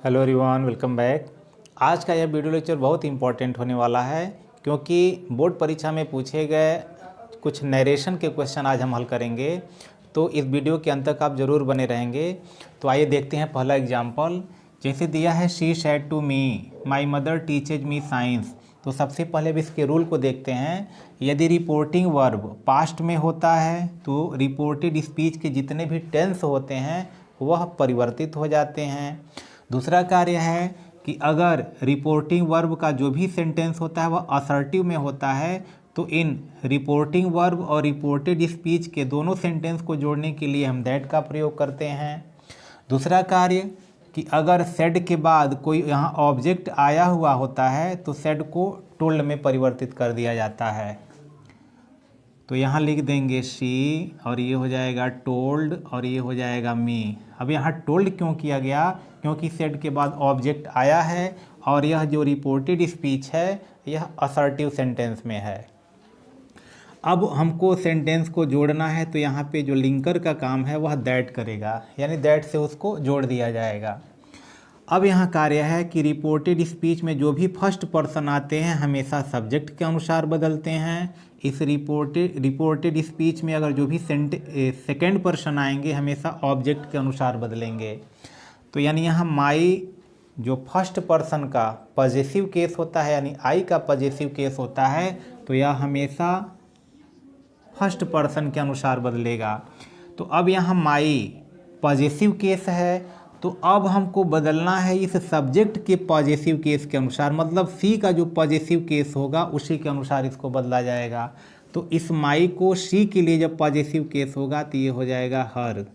Hello everyone, welcome back. आज का यह वीडियो लेक्चर बहुत इंपॉर्टेंट होने वाला है क्योंकि बोर्ड परीक्षा में पूछे गए कुछ नरेशन के क्वेश्चन आज हम हल करेंगे। तो इस वीडियो के अंत तक आप ज़रूर बने रहेंगे। तो आइए देखते हैं पहला एग्जाम्पल। जैसे दिया है she said to me my mother teaches me science. तो सबसे पहले भी इसके रूल को देखते हैं। यदि रिपोर्टिंग वर्ब पास्ट में होता है तो रिपोर्टेड स्पीच के जितने भी टेंस होते हैं वह परिवर्तित हो जाते हैं। दूसरा कार्य है कि अगर रिपोर्टिंग वर्ब का जो भी सेंटेंस होता है वह असर्टिव में होता है तो इन रिपोर्टिंग वर्ब और रिपोर्टेड स्पीच के दोनों सेंटेंस को जोड़ने के लिए हम दैट का प्रयोग करते हैं। दूसरा कार्य कि अगर सेड के बाद कोई यहाँ ऑब्जेक्ट आया हुआ होता है तो सेड को टोल्ड में परिवर्तित कर दिया जाता है। तो यहाँ लिख देंगे शी और ये हो जाएगा टोल्ड और ये हो जाएगा मी। अब यहाँ टोल्ड क्यों किया गया? क्योंकि सेड के बाद ऑब्जेक्ट आया है और यह जो रिपोर्टेड स्पीच है यह असर्टिव सेंटेंस में है। अब हमको सेंटेंस को जोड़ना है तो यहाँ पे जो लिंकर का काम है वह दैट करेगा, यानी दैट से उसको जोड़ दिया जाएगा। अब यहाँ कार्य है कि रिपोर्टेड स्पीच में जो भी फर्स्ट पर्सन आते हैं हमेशा सब्जेक्ट के अनुसार बदलते हैं। इस रिपोर्टेड स्पीच में अगर जो भी सेकेंड पर्सन आएंगे हमेशा ऑब्जेक्ट के अनुसार बदलेंगे। तो यानी यहाँ माई जो फर्स्ट पर्सन का पॉजिटिव केस होता है यानी आई का पॉजिटिव केस होता है तो यह हमेशा फर्स्ट पर्सन के अनुसार बदलेगा। तो अब यहाँ माई पॉजिटिव केस है तो अब हमको बदलना है इस सब्जेक्ट के पॉजिटिव केस के अनुसार, मतलब सी का जो पॉजिटिव केस होगा उसी के अनुसार इसको बदला जाएगा। तो इस माई को सी के लिए जब पॉजिटिव केस होगा तो ये हो जाएगा हर,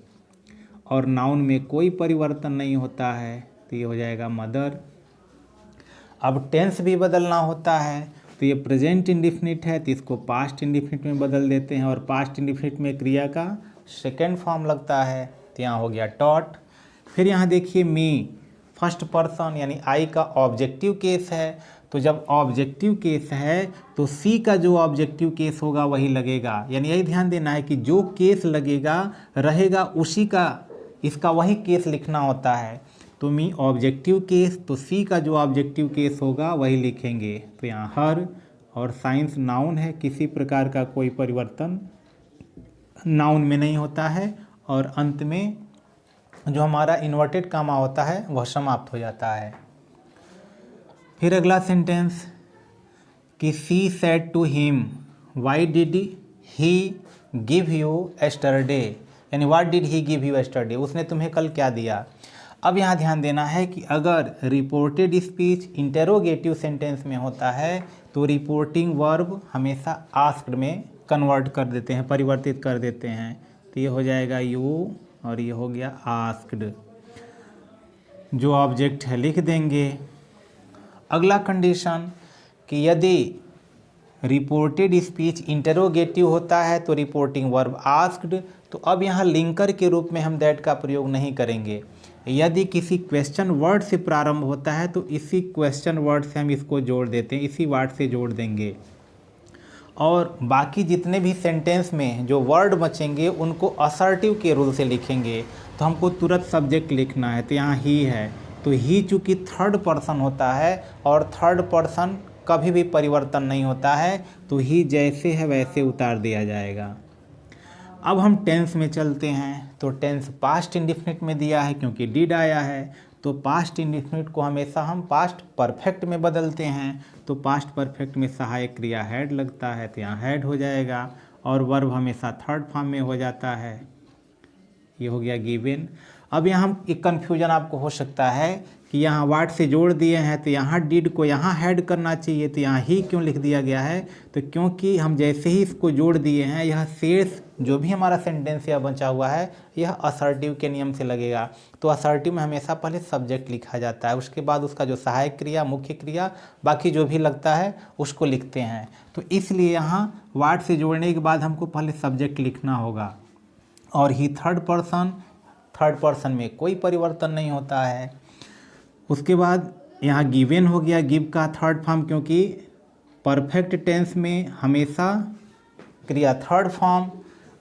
और नाउन में कोई परिवर्तन नहीं होता है तो ये हो जाएगा मदर। अब टेंस भी बदलना होता है तो ये प्रेजेंट इंडेफिनिट है तो इसको पास्ट इंडेफिनिट में बदल देते हैं, और पास्ट इंडेफिनिट में क्रिया का सेकेंड फॉर्म लगता है तो यहाँ हो गया टॉट। फिर यहाँ देखिए मी फर्स्ट पर्सन यानी आई का ऑब्जेक्टिव केस है, तो जब ऑब्जेक्टिव केस है तो सी का जो ऑब्जेक्टिव केस होगा वही लगेगा। यानी यही ध्यान देना है कि जो केस लगेगा रहेगा उसी का इसका वही केस लिखना होता है। तो मी ऑब्जेक्टिव केस तो सी का जो ऑब्जेक्टिव केस होगा वही लिखेंगे। तो यहाँ हर, और साइंस नाउन है, किसी प्रकार का कोई परिवर्तन नाउन में नहीं होता है, और अंत में जो हमारा इन्वर्टेड कामा होता है वह समाप्त हो जाता है। फिर अगला सेंटेंस कि she said to him why did he give you yesterday, यानी what did he give you yesterday, उसने तुम्हें कल क्या दिया। अब यहाँ ध्यान देना है कि अगर रिपोर्टेड स्पीच इंटेरोगेटिव सेंटेंस में होता है तो रिपोर्टिंग वर्ब हमेशा आस्क्ड में कन्वर्ट कर देते हैं, परिवर्तित कर देते हैं। तो ये हो जाएगा यू और ये हो गया आस्क्ड। जो ऑब्जेक्ट है लिख देंगे। अगला कंडीशन कि यदि रिपोर्टेड स्पीच इंटेरोगेटिव होता है तो रिपोर्टिंग वर्ब आस्क्ड, तो अब यहाँ लिंकर के रूप में हम दैट का प्रयोग नहीं करेंगे। यदि किसी क्वेश्चन वर्ड से प्रारंभ होता है तो इसी क्वेश्चन वर्ड से हम इसको जोड़ देते हैं, इसी वर्ड से जोड़ देंगे, और बाकी जितने भी सेंटेंस में जो वर्ड बचेंगे उनको असर्टिव के रूल से लिखेंगे। तो हमको तुरंत सब्जेक्ट लिखना है तो यहाँ ही है, तो ही चूँकि थर्ड पर्सन होता है और थर्ड पर्सन कभी भी परिवर्तन नहीं होता है तो ही जैसे है वैसे उतार दिया जाएगा। अब हम टेंस में चलते हैं। तो टेंस पास्ट इंडेफिनिट में दिया है क्योंकि डिड आया है, तो पास्ट इंडेफिनिट को हमेशा हम पास्ट परफेक्ट में बदलते हैं। तो पास्ट परफेक्ट में सहायक क्रिया हैड लगता है तो यहाँ हैड हो जाएगा, और वर्ब हमेशा थर्ड फॉर्म में हो जाता है। ये हो गया गिवन। अब यहाँ एक कन्फ्यूजन आपको हो सकता है कि यहाँ वाट से जोड़ दिए हैं तो यहाँ डिड को यहाँ हैड करना चाहिए तो यहाँ ही क्यों लिख दिया गया है। तो क्योंकि हम जैसे ही इसको जोड़ दिए हैं यह शेष जो भी हमारा सेंटेंस या बचा हुआ है यह असर्टिव के नियम से लगेगा। तो असर्टिव में हमेशा पहले सब्जेक्ट लिखा जाता है, उसके बाद उसका जो सहायक क्रिया, मुख्य क्रिया, बाकी जो भी लगता है उसको लिखते हैं। तो इसलिए यहाँ वाट से जोड़ने के बाद हमको पहले सब्जेक्ट लिखना होगा, और ही थर्ड पर्सन में कोई परिवर्तन नहीं होता है। उसके बाद यहाँ गिवन हो गया, गिव का थर्ड फॉर्म, क्योंकि परफेक्ट टेंस में हमेशा क्रिया थर्ड फॉर्म,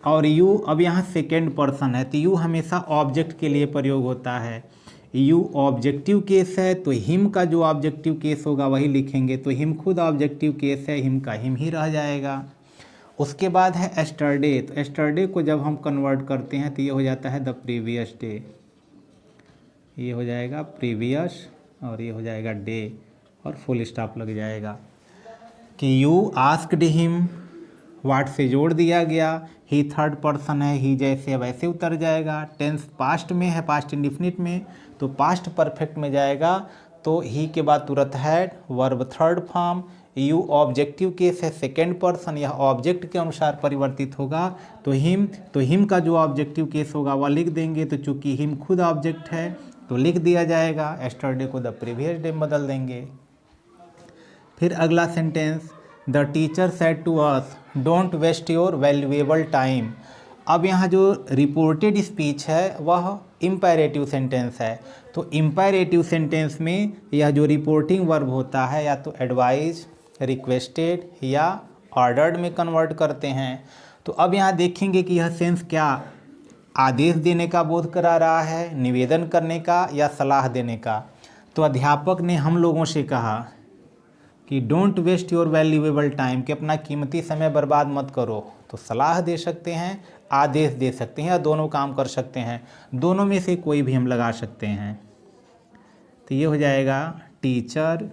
और यू अब यहाँ सेकेंड पर्सन है तो यू हमेशा ऑब्जेक्ट के लिए प्रयोग होता है। यू ऑब्जेक्टिव केस है तो हिम का जो ऑब्जेक्टिव केस होगा वही लिखेंगे, तो हिम खुद ऑब्जेक्टिव केस है, हिम का हिम ही रह जाएगा। उसके बाद है एस्टरडे, तो एस्टरडे को जब हम कन्वर्ट करते हैं तो ये हो जाता है द प्रीवियस डे, ये हो जाएगा प्रीवियस और ये हो जाएगा डे और फुल स्टॉप लग जाएगा कि यू आस्क्ड हिम, वाट से जोड़ दिया गया, ही थर्ड पर्सन है, ही जैसे वैसे उतर जाएगा। टेंस पास्ट में है, पास्ट इंडिफिनिट में, तो पास्ट परफेक्ट में जाएगा तो ही के बाद तुरंत had, verb third form. You objective case है, सेकेंड पर्सन, यह ऑब्जेक्ट के अनुसार परिवर्तित होगा तो हिम का जो ऑब्जेक्टिव केस होगा वह लिख देंगे, तो चूंकि हिम खुद ऑब्जेक्ट है तो लिख दिया जाएगा। एस्टरडे को द प्रीवियस डे बदल देंगे। फिर अगला sentence, the teacher said to us don't waste your valuable time. अब यहाँ जो रिपोर्टेड स्पीच है वह इम्पेरेटिव सेंटेंस है, तो इम्पेरेटिव सेंटेंस में यह जो रिपोर्टिंग वर्ब होता है या तो एडवाइज, रिक्वेस्टेड या ऑर्डर्ड में कन्वर्ट करते हैं। तो अब यहाँ देखेंगे कि यह सेंस क्या आदेश देने का बोध करा रहा है, निवेदन करने का या सलाह देने का। तो अध्यापक ने हम लोगों से कहा कि don't waste your valuable time, कि अपना कीमती समय बर्बाद मत करो, तो सलाह दे सकते हैं, आदेश दे सकते हैं या दोनों काम कर सकते हैं, दोनों में से कोई भी हम लगा सकते हैं। तो ये हो जाएगा टीचर,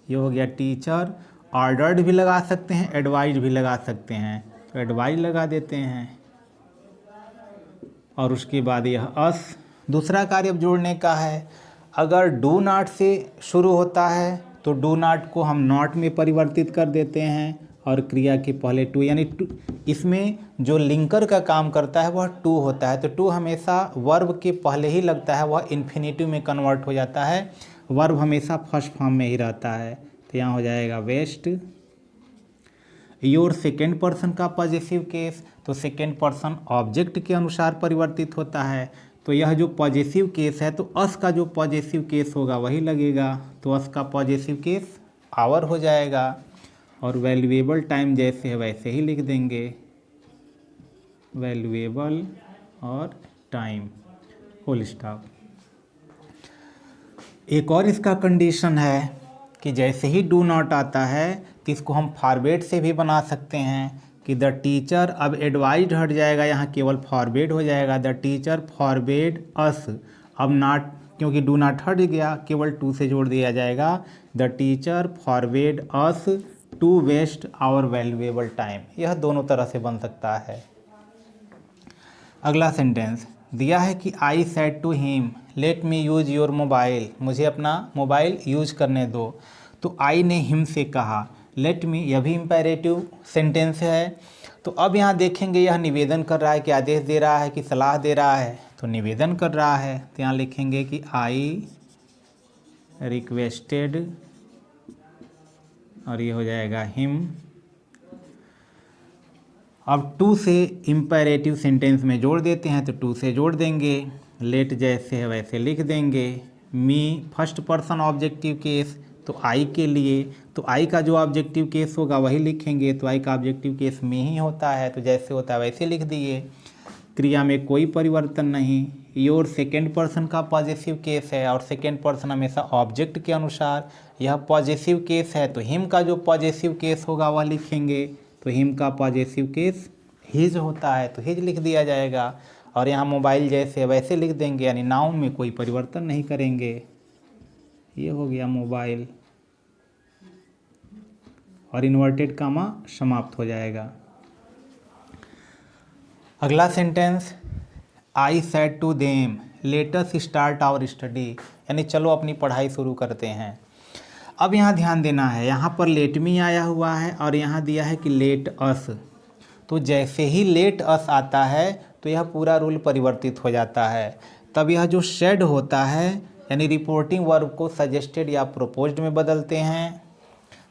ये हो गया टीचर। ऑर्डर्ड भी लगा सकते हैं, एडवाइज भी लगा सकते हैं, तो एडवाइज लगा देते हैं। और उसके बाद यह अस, दूसरा कार्य अब जोड़ने का है। अगर डू नॉट से शुरू होता है तो डू नॉट को हम नॉट में परिवर्तित कर देते हैं और क्रिया के पहले टू, यानी टू, इसमें जो लिंकर का काम करता है वह टू होता है, तो टू हमेशा वर्ब के पहले ही लगता है, वह इन्फिनेटिव में कन्वर्ट हो जाता है, वर्ब हमेशा फर्स्ट फॉर्म में ही रहता है। तो यहाँ हो जाएगा वेस्ट। योर सेकेंड पर्सन का पॉजिटिव केस, तो सेकेंड पर्सन ऑब्जेक्ट के अनुसार परिवर्तित होता है, तो यह जो पॉजिटिव केस है तो अस का जो पॉजिटिव केस होगा वही लगेगा, तो अस का पॉजिटिव केस आवर हो जाएगा। और वैल्यूएबल टाइम जैसे है वैसे ही लिख देंगे, वैल्यूएबल और टाइम फुल स्टॉप। एक और इसका कंडीशन है कि जैसे ही डू नॉट आता है तो इसको हम फॉरवर्ड से भी बना सकते हैं कि द टीचर, अब एडवाइज हट जाएगा, यहाँ केवल फॉरवर्ड हो जाएगा, द टीचर फॉरवर्ड अस। अब नॉट, क्योंकि डू नॉट हट गया, केवल टू से जोड़ दिया जाएगा, the teacher forward us to waste our valuable time. यह दोनों तरह से बन सकता है। अगला सेंटेंस दिया है कि I said to him let me use your mobile, मुझे अपना मोबाइल यूज करने दो। तो आई ने हिम से कहा, लेट मी, यह भी इम्पेरेटिव सेंटेंस है। तो अब यहाँ देखेंगे यह निवेदन कर रहा है कि आदेश दे रहा है कि सलाह दे रहा है, तो निवेदन कर रहा है, तो यहाँ लिखेंगे कि आई रिक्वेस्टेड और ये हो जाएगा हिम। अब टू से इम्पेरेटिव सेंटेंस में जोड़ देते हैं, तो टू से जोड़ देंगे, लेट जैसे है वैसे लिख देंगे। मी फर्स्ट पर्सन ऑब्जेक्टिव केस, तो आई के लिए, तो आई का जो ऑब्जेक्टिव केस होगा वही लिखेंगे, तो आई का ऑब्जेक्टिव केस में ही होता है, तो जैसे होता है वैसे लिख दिए, क्रिया में कोई परिवर्तन नहीं। योर सेकेंड पर्सन का पॉजिटिव केस है और सेकेंड पर्सन हमेशा ऑब्जेक्ट के अनुसार, यह पॉजिटिव केस है तो हिम का जो पॉजिटिव केस होगा वह लिखेंगे, तो हिम का पॉजिटिव केस हिज होता है तो हिज लिख दिया जाएगा। और यहाँ मोबाइल जैसे वैसे लिख देंगे, यानी नाउन में कोई परिवर्तन नहीं करेंगे। ये हो गया मोबाइल और इन्वर्टेड कामा समाप्त हो जाएगा। अगला sentence, I said to them let us start our study, यानी चलो अपनी पढ़ाई शुरू करते हैं। अब यहाँ ध्यान देना है, यहाँ पर लेट मी आया हुआ है और यहाँ दिया है कि लेट अस, तो जैसे ही लेट अस आता है तो यह पूरा रूल परिवर्तित हो जाता है। तब यह जो शेड होता है यानी रिपोर्टिंग वर्ब को सजेस्टेड या प्रोपोज्ड में बदलते हैं,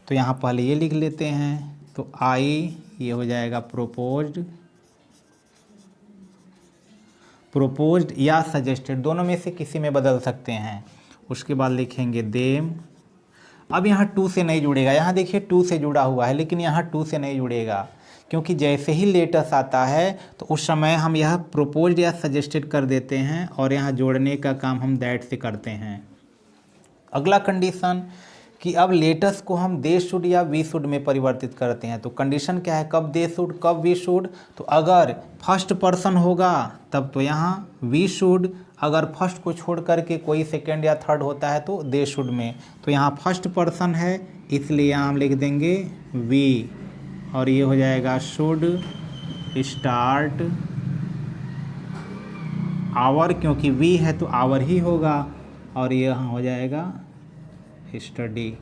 तो यहाँ पहले ये लिख लेते हैं, तो आई ये हो जाएगा प्रोपोज्ड, प्रोपोज्ड या सजेस्टेड दोनों में से किसी में बदल सकते हैं। उसके बाद लिखेंगे देम। अब यहाँ टू से नहीं जुड़ेगा, यहाँ देखिए टू से जुड़ा हुआ है लेकिन यहाँ टू से नहीं जुड़ेगा, क्योंकि जैसे ही लेटस आता है तो उस समय हम यह प्रोपोज्ड या सजेस्टेड कर देते हैं और यहाँ जोड़ने का काम हम दैट से करते हैं। अगला कंडीशन कि अब लेटस को हम दे शुड या वी शुड में परिवर्तित करते हैं। तो कंडीशन क्या है, कब दे शुड कब वी शुड। तो अगर फर्स्ट पर्सन होगा तब तो यहाँ वी शुड, अगर फर्स्ट को छोड़ करके कोई सेकेंड या थर्ड होता है तो दे शुड में। तो यहाँ फर्स्ट पर्सन है इसलिए यहाँ हम लिख देंगे वी, और ये हो जाएगा शुड स्टार्ट आवर, क्योंकि वी है तो आवर ही होगा, और ये यहाँ हो जाएगा स्टडी।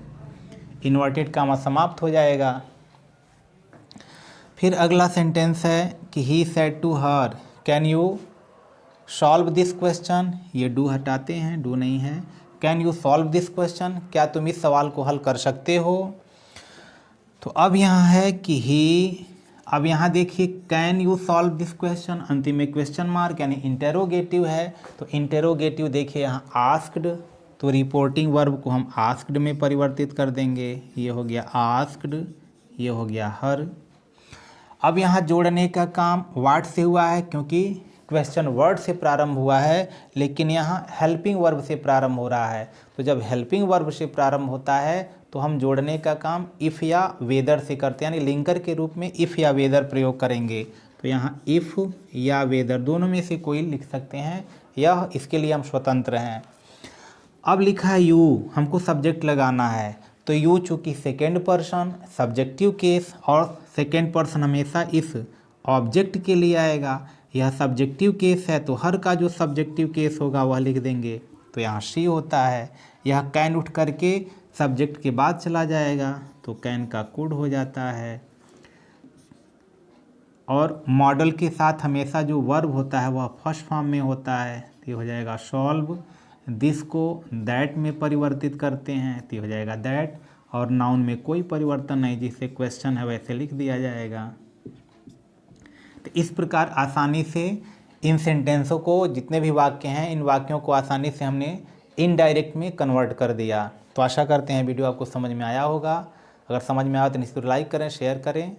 इन्वर्टेड कामा समाप्त हो जाएगा। फिर अगला सेंटेंस है कि he said to her can you solve this question. ये डू हटाते हैं, डू नहीं है। Can you solve this question, क्या तुम इस सवाल को हल कर सकते हो। तो अब यहाँ है कि ही, अब यहाँ देखिए can you solve this question, अंतिम में क्वेश्चन मार्क यानी इंटेरोगेटिव है। तो इंटेरोगेटिव देखिए यहाँ आस्क्ड, तो रिपोर्टिंग वर्ब को हम आस्क्ड में परिवर्तित कर देंगे। ये हो गया आस्क्ड, ये हो गया हर। अब यहाँ जोड़ने का काम व्हाट से हुआ है, क्योंकि क्वेश्चन वर्ड से प्रारंभ हुआ है, लेकिन यहाँ हेल्पिंग वर्ब से प्रारंभ हो रहा है। तो जब हेल्पिंग वर्ब से प्रारंभ होता है तो हम जोड़ने का काम इफ़ या वेदर से करते हैं, यानी लिंकर के रूप में इफ़ या वेदर प्रयोग करेंगे। तो यहाँ इफ़ या वेदर दोनों में से कोई लिख सकते हैं, यह इसके लिए हम स्वतंत्र हैं। अब लिखा है यू, हमको सब्जेक्ट लगाना है। तो यू चूँकि सेकेंड पर्सन सब्जेक्टिव केस, और सेकेंड पर्सन हमेशा इस ऑब्जेक्ट के लिए आएगा। यह सब्जेक्टिव केस है तो हर का जो सब्जेक्टिव केस होगा वह लिख देंगे। तो यहाँ शी होता है, यह कैन उठ करके सब्जेक्ट के बाद चला जाएगा तो कैन का कुड हो जाता है। और मॉडल के साथ हमेशा जो वर्ब होता है वह फर्स्ट फॉर्म में होता है, तो ये हो जाएगा सॉल्व। दिस को दैट में परिवर्तित करते हैं तो ये हो जाएगा दैट, और नाउन में कोई परिवर्तन नहीं, जिससे क्वेश्चन है वैसे लिख दिया जाएगा। तो इस प्रकार आसानी से इन सेंटेंसों को, जितने भी वाक्य हैं इन वाक्यों को आसानी से हमने इनडायरेक्ट में कन्वर्ट कर दिया। तो आशा करते हैं वीडियो आपको समझ में आया होगा। अगर समझ में आया तो निश्चित लाइक करें, शेयर करें।